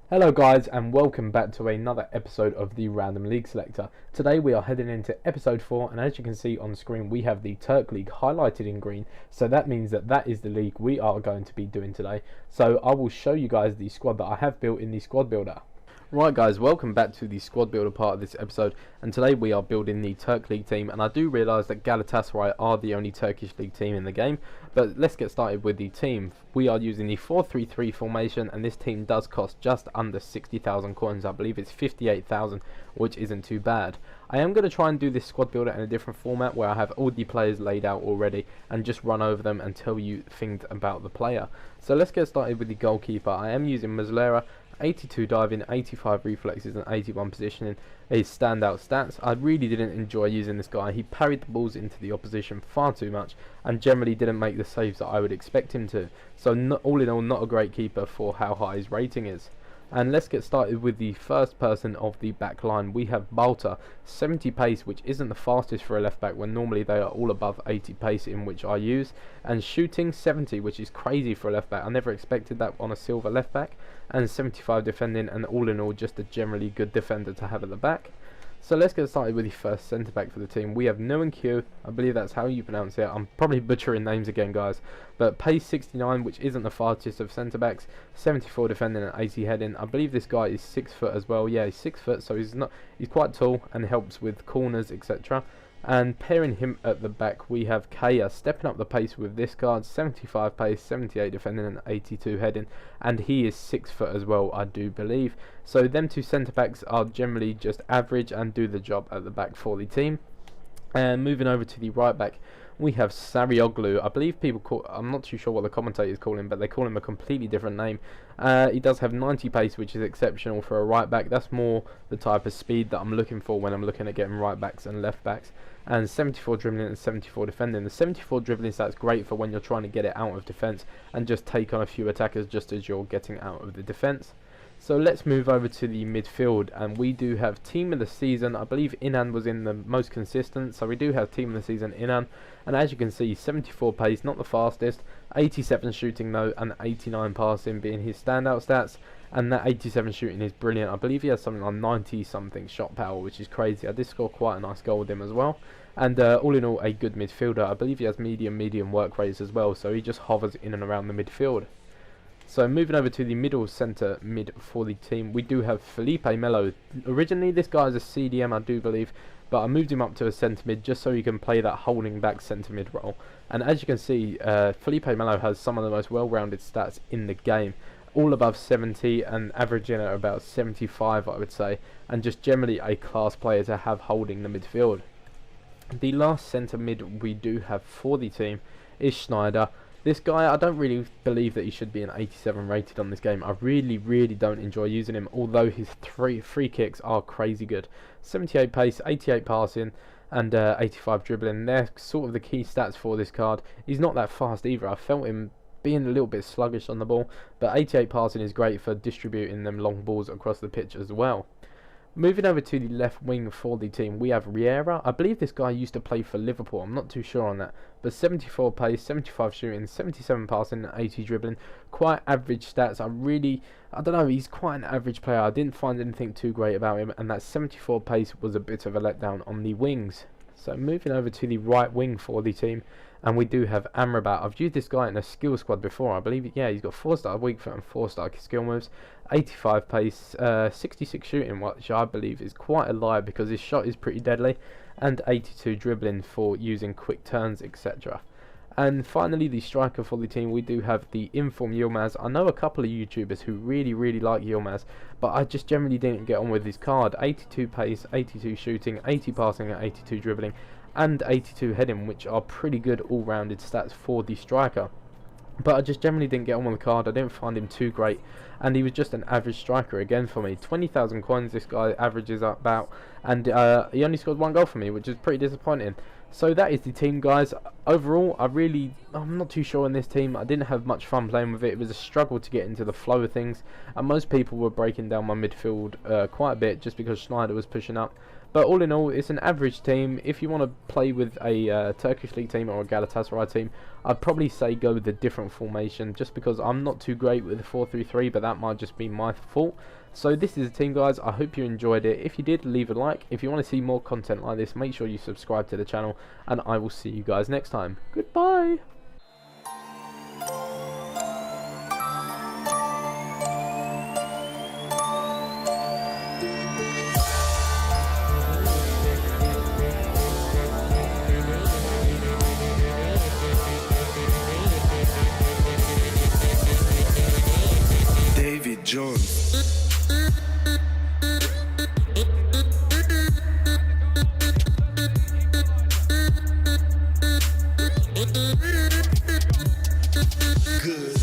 Hello guys, and welcome back to another episode of the Random League Selector. Today we are heading into episode 4, and as you can see on screen we have the TURKLIG highlighted in green, so that means that is the league we are going to be doing today. So I will show you guys the squad that I have built in the squad builder. Right guys, welcome back to the squad builder part of this episode, and today we are building the TURKLIG team, and I do realise that Galatasaray are the only Turkish league team in the game, but let's get started with the team. We are using the 4-3-3 formation, and this team does cost just under 60,000 coins. I believe it's 58,000, which isn't too bad. I am going to try and do this squad builder in a different format where I have all the players laid out already and just run over them and tell you things about the player. So let's get started with the goalkeeper. I am using Muslera. 82 diving, 85 reflexes and 81 positioning is standout stats. I really didn't enjoy using this guy. He parried the balls into the opposition far too much and generally didn't make the saves that I would expect him to. So all in all, not a great keeper for how high his rating is. And let's get started with the first person of the back line. We have Balta, 70 pace, which isn't the fastest for a left back when normally they are all above 80 pace, in which I use, and shooting 70, which is crazy for a left back. I never expected that on a silver left back, and 75 defending, and all in all just a generally good defender to have at the back. So let's get started with the first centre back for the team. We have Nguyen Q, I believe that's how you pronounce it. I'm probably butchering names again guys, but pace 69, which isn't the fastest of centre backs, 74 defending and 80 heading. I believe this guy is 6 foot as well. Yeah, he's 6 foot, so he's quite tall and helps with corners, etc. And pairing him at the back, we have Kaya stepping up the pace with this card, 75 pace, 78 defending and 82 heading, and he is 6 foot as well, I do believe. So them two centre backs are generally just average and do the job at the back for the team. And moving over to the right back, we have Sarioglu. I believe people call, I'm not too sure what the commentators call him, but they call him a completely different name. He does have 90 pace, which is exceptional for a right back. That's more the type of speed that I'm looking for when I'm looking at getting right backs and left backs. And 74 dribbling and 74 defending. The 74 dribbling stat's great for when you're trying to get it out of defence and just take on a few attackers just as you're getting out of the defence. So let's move over to the midfield, and we do have team of the season. I believe Inan was in the most consistent, so we do have team of the season Inan, and as you can see, 74 pace, not the fastest, 87 shooting though, and 89 passing being his standout stats, and that 87 shooting is brilliant. I believe he has something like 90 something shot power, which is crazy. I did score quite a nice goal with him as well, and all in all a good midfielder. I believe he has medium work rates as well, so he just hovers in and around the midfield. So moving over to the middle centre mid for the team, we do have Felipe Melo. Originally this guy is a CDM, I do believe, but I moved him up to a centre mid just so he can play that holding back centre mid role. And as you can see, Felipe Melo has some of the most well-rounded stats in the game, all above 70 and averaging at about 75 I would say, and just generally a class player to have holding the midfield. The last centre mid we do have for the team is Schneider. This guy, I don't really believe that he should be an 87 rated on this game. I really don't enjoy using him, although his free kicks are crazy good. 78 pace, 88 passing, and 85 dribbling. They're sort of the key stats for this card. He's not that fast either. I felt him being a little bit sluggish on the ball, but 88 passing is great for distributing them long balls across the pitch as well. Moving over to the left wing for the team, we have Riera. I believe this guy used to play for Liverpool, I'm not too sure on that. But 74 pace, 75 shooting, 77 passing, and 80 dribbling. Quite average stats. I don't know, he's quite an average player. I didn't find anything too great about him, and that 74 pace was a bit of a letdown on the wings. So moving over to the right wing for the team, and we do have Amrabat. I've used this guy in a skill squad before. I believe, yeah, he's got 4-star weak foot and 4-star skill moves, 85 pace, 66 shooting, which I believe is quite a lie because his shot is pretty deadly, and 82 dribbling for using quick turns, etc. And finally, the striker for the team, we do have the Inform Yilmaz. I know a couple of YouTubers who really like Yilmaz, but I just generally didn't get on with his card. 82 pace, 82 shooting, 80 passing and 82 dribbling, and 82 heading, which are pretty good all-rounded stats for the striker. But I just generally didn't get on with the card. I didn't find him too great, and he was just an average striker again for me. 20,000 coins this guy averages about, and he only scored 1 goal for me, which is pretty disappointing. So that is the team, guys. Overall, I'm not too sure in this team. I didn't have much fun playing with it. It was a struggle to get into the flow of things, and most people were breaking down my midfield quite a bit just because Schneider was pushing up. But all in all, it's an average team. If you want to play with a Turkish league team or a Galatasaray team, I'd probably say go with a different formation, just because I'm not too great with the 4-3-3, but that might just be my fault. So this is the team, guys. I hope you enjoyed it. If you did, leave a like. If you want to see more content like this, make sure you subscribe to the channel, and I will see you guys next time. Goodbye. Jones. Good.